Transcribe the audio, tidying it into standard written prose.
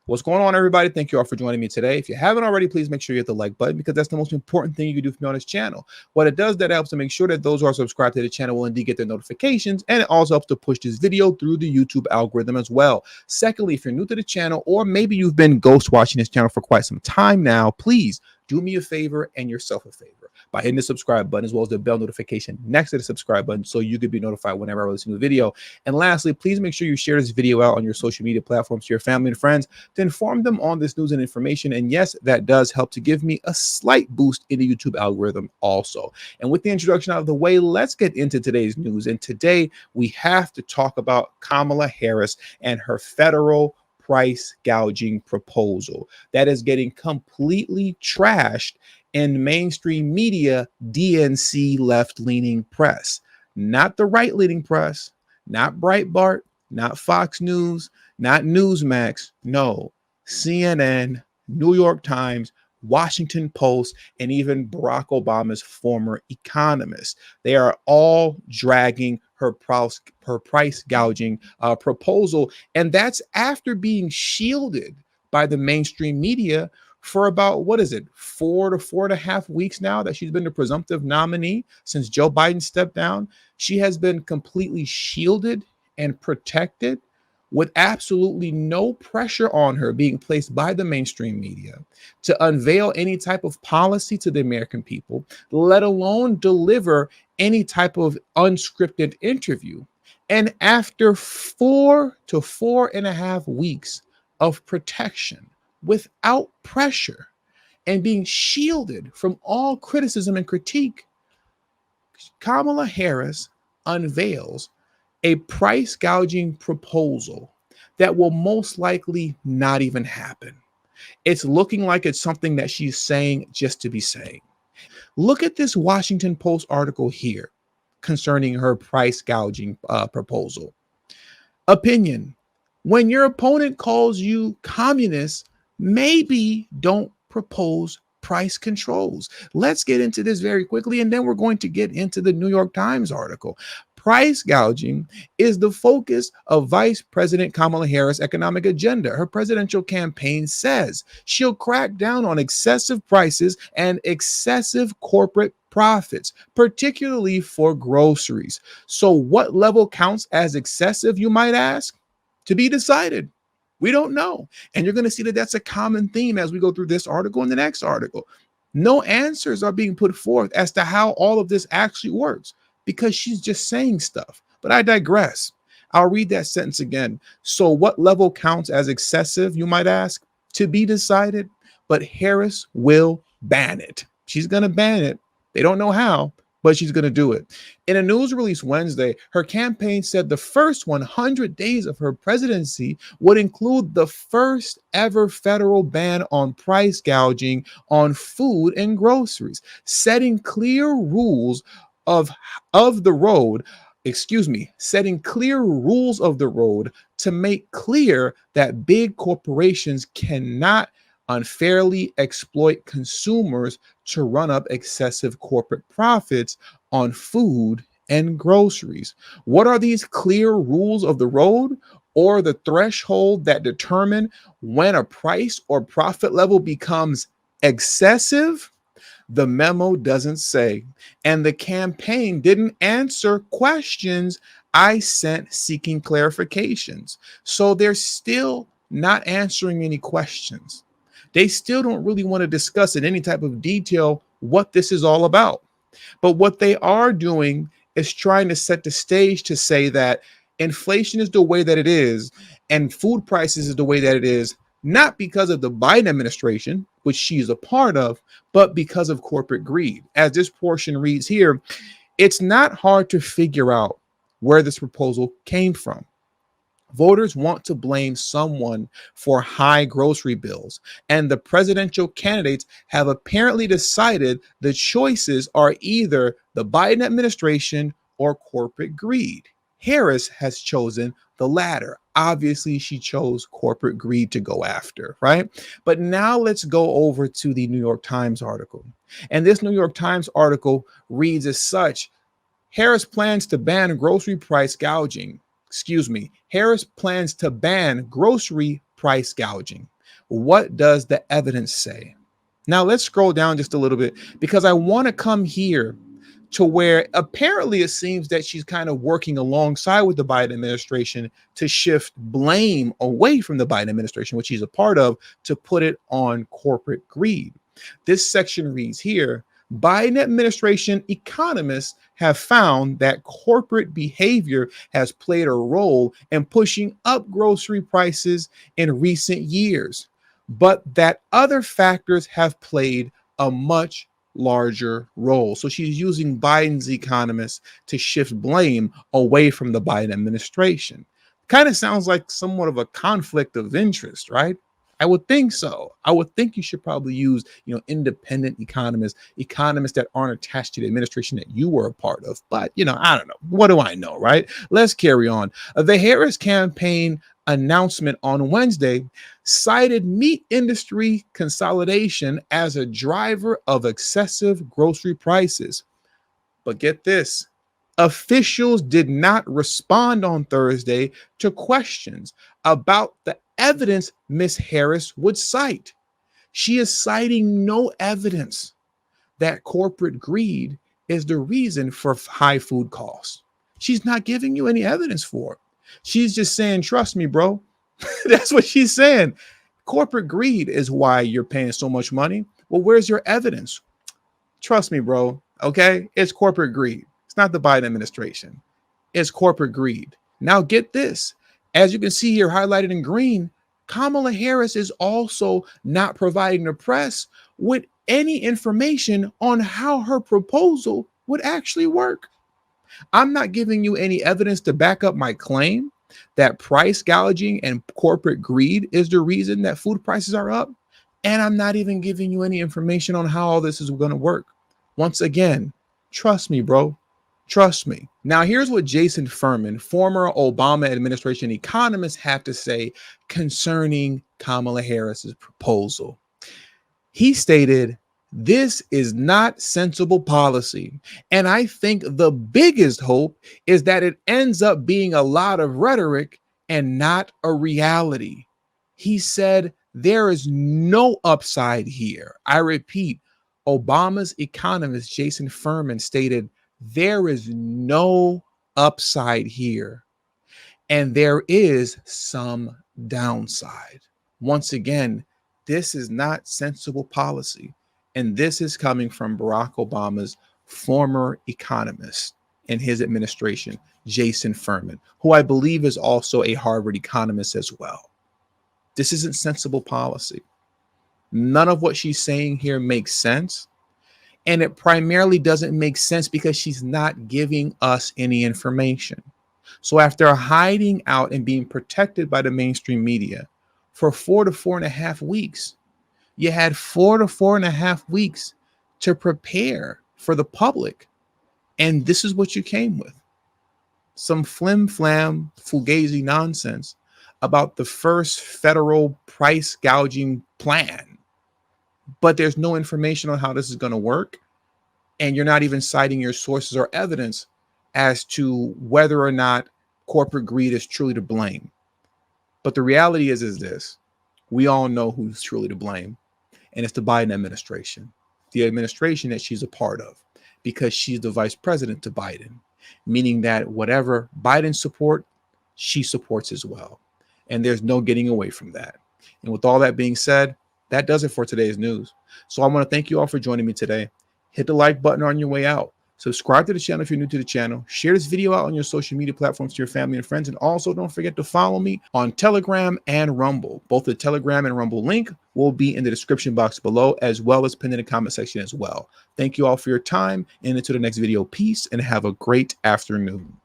What's going on, everybody? Thank you all for joining me today. If you haven't already, please make sure you hit the like button because that's the most important thing you can do for me on this channel. What it does, that helps to make sure that those who are subscribed to the channel will indeed get their notifications, and it also helps to push this video through the YouTube algorithm as well. Secondly, if you're new to the channel, or maybe you've been ghost watching this channel for quite some time now, please do me a favor and yourself a favor by hitting the subscribe button as well as the bell notification next to the subscribe button so you could be notified whenever I release a new video. And lastly, please make sure you share this video out on your social media platforms to your family and friends to inform them on this news and information. And yes, that does help to give me a slight boost in the YouTube algorithm also. And with the introduction out of the way, let's get into today's news. And today we have to talk about Kamala Harris and her federal price gouging proposal that is getting completely trashed in mainstream media, DNC left-leaning press, not the right-leaning press, not Breitbart, not Fox News, not Newsmax. No, CNN, New York Times, Washington Post, and even Barack Obama's former Economist. They are all dragging her price gouging proposal. And that's after being shielded by the mainstream media for about, 4 to 4.5 weeks now that she's been the presumptive nominee since Joe Biden stepped down. She has been completely shielded and protected with absolutely no pressure on her being placed by the mainstream media to unveil any type of policy to the American people, let alone deliver any type of unscripted interview. And after 4 to 4.5 weeks of protection without pressure and being shielded from all criticism and critique, Kamala Harris unveils a price gouging proposal that will most likely not even happen. It's looking like it's something that she's saying just to be saying. Look at this Washington Post article here concerning her price gouging proposal. Opinion: when your opponent calls you communist, maybe don't propose price controls. Let's get into this very quickly, and then we're going to get into the New York Times article. Price gouging is the focus of Vice President Kamala Harris' economic agenda. Her presidential campaign says she'll crack down on excessive prices and excessive corporate profits, particularly for groceries. So what level counts as excessive, you might ask? To be decided. We don't know. And you're going to see that that's a common theme as we go through this article and the next article. No answers are being put forth as to how all of this actually works, because she's just saying stuff. But I digress. I'll read that sentence again. So what level counts as excessive, you might ask? To be decided, but Harris will ban it. She's going to ban it. They don't know how, but she's going to do it. In a news release Wednesday, her campaign said the first 100 days of her presidency would include the first ever federal ban on price gouging on food and groceries, setting clear rules setting clear rules of the road to make clear that big corporations cannot unfairly exploit consumers to run up excessive corporate profits on food and groceries. What are these clear rules of the road, or the threshold that determine when a price or profit level becomes excessive? The memo doesn't say, and the campaign didn't answer questions I sent seeking clarifications. So they're still not answering any questions. They still don't really want to discuss in any type of detail what this is all about. But what they are doing is trying to set the stage to say that inflation is the way that it is and food prices is the way that it is, not because of the Biden administration, which she's a part of, but because of corporate greed. As this portion reads here, it's not hard to figure out where this proposal came from. Voters want to blame someone for high grocery bills, and the presidential candidates have apparently decided the choices are either the Biden administration or corporate greed. Harris has chosen the latter. Obviously, she chose corporate greed to go after, right? But now let's go over to the New York Times article. And this New York Times article reads as such: Harris plans to ban grocery price gouging. Harris plans to ban grocery price gouging? What does the evidence say? Now let's scroll down just a little bit because I want to come here to where apparently it seems that she's kind of working alongside with the Biden administration to shift blame away from the Biden administration, which she's a part of, to put it on corporate greed. This section reads here, Biden administration economists have found that corporate behavior has played a role in pushing up grocery prices in recent years, but that other factors have played a much larger role. So she's using Biden's economists to shift blame away from the Biden administration. Kind of sounds like somewhat of a conflict of interest, right? I would think so. I would think you should probably use, independent economists that aren't attached to the administration that you were a part of. But, I don't know. What do I know, right? Let's carry on. The Harris campaign announcement on Wednesday cited meat industry consolidation as a driver of excessive grocery prices. But get this, officials did not respond on Thursday to questions about the evidence Ms. Harris would cite. She is citing no evidence that corporate greed is the reason for high food costs. She's not giving you any evidence for it. She's just saying, trust me, bro. That's what she's saying. Corporate greed is why you're paying so much money. Well, where's your evidence? Trust me, bro. Okay. It's corporate greed. It's not the Biden administration. It's corporate greed. Now get this. As you can see here highlighted in green, Kamala Harris is also not providing the press with any information on how her proposal would actually work. I'm not giving you any evidence to back up my claim that price gouging and corporate greed is the reason that food prices are up. And I'm not even giving you any information on how all this is going to work. Once again, trust me, bro. Trust me. Now, here's what Jason Furman, former Obama administration economist, have to say concerning Kamala Harris's proposal. He stated, this is not sensible policy. And I think the biggest hope is that it ends up being a lot of rhetoric and not a reality. He said, there is no upside here. I repeat, Obama's economist, Jason Furman, stated, there is no upside here. And there is some downside. Once again, this is not sensible policy. And this is coming from Barack Obama's former economist in his administration, Jason Furman, who I believe is also a Harvard economist as well. This isn't sensible policy. None of what she's saying here makes sense. And it primarily doesn't make sense because she's not giving us any information. So after hiding out and being protected by the mainstream media for 4 to 4.5 weeks, you had 4 to 4.5 weeks to prepare for the public. And this is what you came with. Some flim-flam, fugazi nonsense about the first federal price gouging plan. But there's no information on how this is going to work. And you're not even citing your sources or evidence as to whether or not corporate greed is truly to blame. But the reality is this. We all know who's truly to blame. And it's the Biden administration, the administration that she's a part of, because she's the vice president to Biden, meaning that whatever Biden support, she supports as well. And there's no getting away from that. And with all that being said, that does it for today's news. So I want to thank you all for joining me today. Hit the like button on your way out. Subscribe to the channel if you're new to the channel. Share this video out on your social media platforms to your family and friends. And also don't forget to follow me on Telegram and Rumble. Both the Telegram and Rumble link will be in the description box below, as well as pinned in the comment section as well. Thank you all for your time, and until the next video, peace and have a great afternoon.